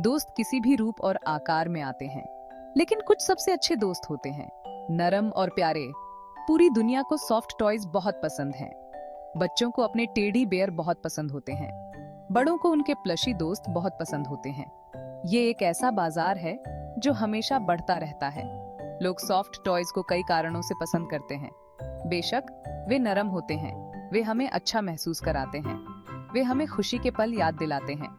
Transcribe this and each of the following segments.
दोस्त किसी भी रूप और आकार में आते हैं, लेकिन कुछ सबसे अच्छे दोस्त होते हैं, नरम और प्यारे। पूरी दुनिया को सॉफ्ट टॉयज बहुत पसंद हैं। बच्चों को अपने टेडी बेयर बहुत पसंद होते हैं, बड़ों को उनके प्लशी दोस्त बहुत पसंद होते हैं। ये एक ऐसा बाजार है जो हमेशा बढ़ता रहता है। लोग सॉफ्ट टॉयज को कई कारणों से पसंद करते हैं। बेशक वे नरम होते हैं, वे हमें अच्छा महसूस कराते हैं, वे हमें खुशी के पल याद दिलाते हैं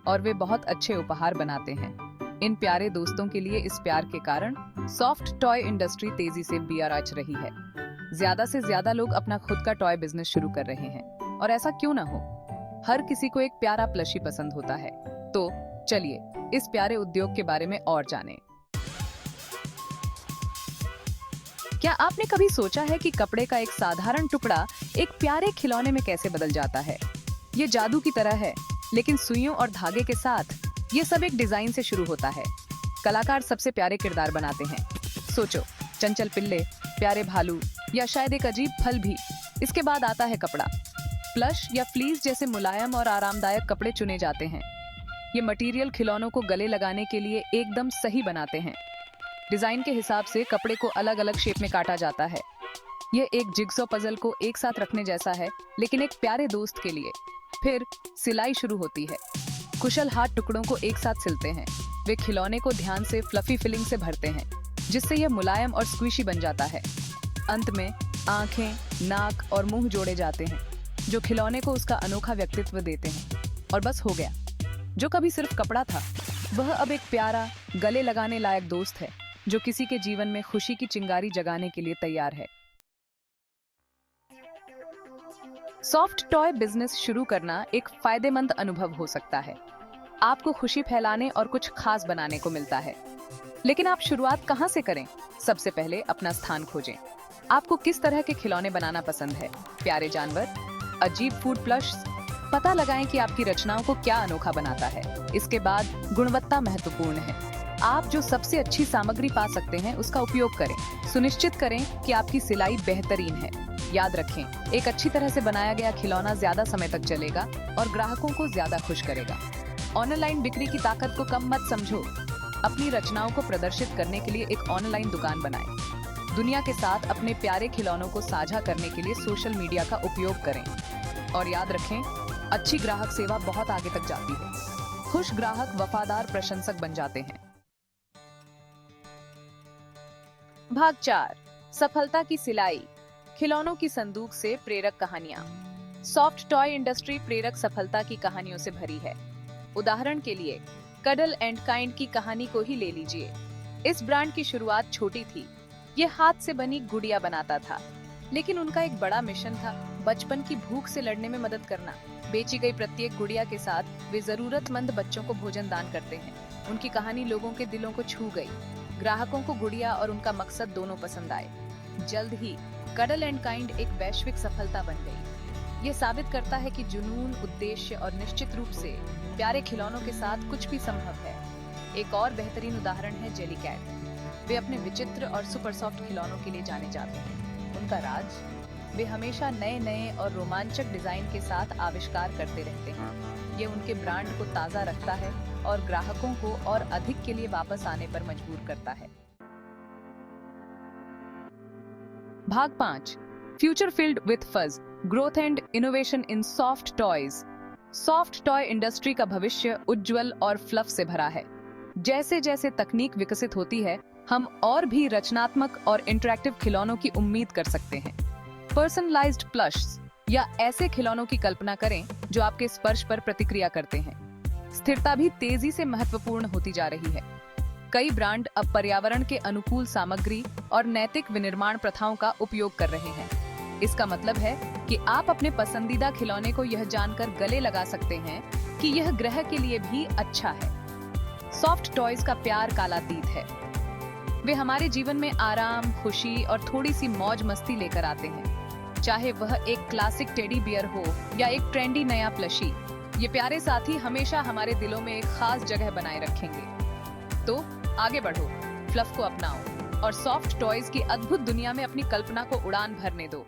और वे बहुत अच्छे उपहार बनाते हैं। इन प्यारे दोस्तों के लिए इस प्यार के कारण सॉफ्ट टॉय इंडस्ट्री तेजी से बियाराच रही है। ज्यादा से ज्यादा लोग अपना खुद का टॉय बिजनेस शुरू कर रहे हैं, और ऐसा क्यों ना हो। हर किसी को एक प्यारा प्लशी पसंद होता है। तो चलिए इस प्यारे उद्योग के बारे में और जानें। क्या आपने कभी सोचा है कि कपड़े का एक साधारण टुकड़ा एक प्यारे खिलौने में कैसे बदल जाता है? ये जादू की तरह है, लेकिन सुइयों और धागे के साथ ये सब एक डिजाइन से शुरू होता है। कलाकार सबसे प्यारे किरदार बनाते हैं। सोचो, चंचल पिल्ले, प्यारे भालू या शायद एक अजीब फल भी। इसके बाद आता है कपड़ा। प्लश या फ्लीस जैसे मुलायम और आरामदायक कपड़े चुने जाते हैं। ये मटेरियल खिलौनों को गले लगाने के लिए एकदम सही बनाते हैं। डिजाइन के हिसाब से कपड़े को अलग अलग शेप में काटा जाता है। ये एक जिगसॉ पजल को एक साथ रखने जैसा है, लेकिन एक प्यारे दोस्त के लिए। फिर सिलाई शुरू होती है। कुशल हाथ टुकड़ों को एक साथ सिलते हैं। वे खिलौने को ध्यान से फ्लफी फिलिंग से भरते हैं, जिससे यह मुलायम और स्क्विशी बन जाता है। अंत में आंखें, नाक और मुंह जोड़े जाते हैं, जो खिलौने को उसका अनोखा व्यक्तित्व देते हैं। और बस हो गया। जो कभी सिर्फ कपड़ा था, वह अब एक प्यारा, गले लगाने लायक दोस्त है, जो किसी के जीवन में खुशी की चिंगारी जगाने के लिए तैयार है। सॉफ्ट टॉय बिजनेस शुरू करना एक फायदेमंद अनुभव हो सकता है। आपको खुशी फैलाने और कुछ खास बनाने को मिलता है। लेकिन आप शुरुआत कहां से करें? सबसे पहले अपना स्थान खोजें। आपको किस तरह के खिलौने बनाना पसंद है? प्यारे जानवर, अजीब फूड प्लश? पता लगाएं कि आपकी रचनाओं को क्या अनोखा बनाता है। इसके बाद गुणवत्ता महत्वपूर्ण है। आप जो सबसे अच्छी सामग्री पा सकते हैं उसका उपयोग करें। सुनिश्चित करें कि आपकी सिलाई बेहतरीन है। याद रखें, एक अच्छी तरह से बनाया गया खिलौना ज्यादा समय तक चलेगा और ग्राहकों को ज्यादा खुश करेगा। ऑनलाइन बिक्री की ताकत को कम मत समझो। अपनी रचनाओं को प्रदर्शित करने के लिए एक ऑनलाइन दुकान बनाएं। दुनिया के साथ अपने प्यारे खिलौनों को साझा करने के लिए सोशल मीडिया का उपयोग करें। और याद रखें, अच्छी ग्राहक सेवा बहुत आगे तक जाती है। खुश ग्राहक वफादार प्रशंसक बन जाते हैं। भाग 4, सफलता की सिलाई। खिलौनों की संदूक से प्रेरक कहानियां। सॉफ्ट टॉय इंडस्ट्री प्रेरक सफलता की कहानियों से भरी है। उदाहरण के लिए कडल एंड काइंड की कहानी को ही ले लीजिए। इस ब्रांड की शुरुआत छोटी थी। ये हाथ से बनी गुड़िया बनाता था, लेकिन उनका एक बड़ा मिशन था, बचपन की भूख से लड़ने में मदद करना। बेची गई प्रत्येक गुड़िया के साथ वे जरूरतमंद बच्चों को भोजन दान करते हैं। उनकी कहानी लोगों के दिलों को छू गई। ग्राहकों को गुड़िया और उनका मकसद दोनों पसंद आए। जल्द ही कडल एंड काइंड एक वैश्विक सफलता बन गई। ये साबित करता है कि जुनून, उद्देश्य और निश्चित रूप से प्यारे खिलौनों के साथ कुछ भी संभव है। एक और बेहतरीन उदाहरण है जेलीकैट। वे अपने विचित्र और सुपर सॉफ्ट खिलौनों के लिए जाने जाते हैं। उनका राज, वे हमेशा नए नए और रोमांचक डिजाइन के साथ आविष्कार करते रहते हैं। ये उनके ब्रांड को ताजा रखता है और ग्राहकों को और अधिक के लिए वापस आने पर मजबूर करता है। भाग 5, future field with fuzz, growth and innovation in soft toys. Soft toy industry का भविष्य उज्जवल और फ्लफ से भरा है। जैसे जैसे तकनीक विकसित होती है, हम और भी रचनात्मक और इंटरैक्टिव खिलौनों की उम्मीद कर सकते हैं। पर्सनलाइज्ड प्लश या ऐसे खिलौनों की कल्पना करें जो आपके स्पर्श पर प्रतिक्रिया करते हैं। स्थिरता भी तेजी से महत्वपूर्ण होती जा रही है। कई ब्रांड अब पर्यावरण के अनुकूल सामग्री और नैतिक विनिर्माण प्रथाओं का उपयोग कर रहे हैं। इसका मतलब है कि आप अपने पसंदीदा खिलौने को यह जानकर गले लगा सकते हैं कि यह ग्रह के लिए भी अच्छा है। सॉफ्ट टॉयज का प्यार कालातीत है। वे हमारे जीवन में आराम, खुशी और थोड़ी सी मौज मस्ती लेकर आते हैं। चाहे वह एक क्लासिक टेडी बियर हो या एक ट्रेंडी नया प्लशी, ये प्यारे साथी हमेशा हमारे दिलों में एक खास जगह बनाए रखेंगे। तो आगे बढ़ो, फ्लफ को अपनाओ और सॉफ्ट टॉयज की अद्भुत दुनिया में अपनी कल्पना को उड़ान भरने दो।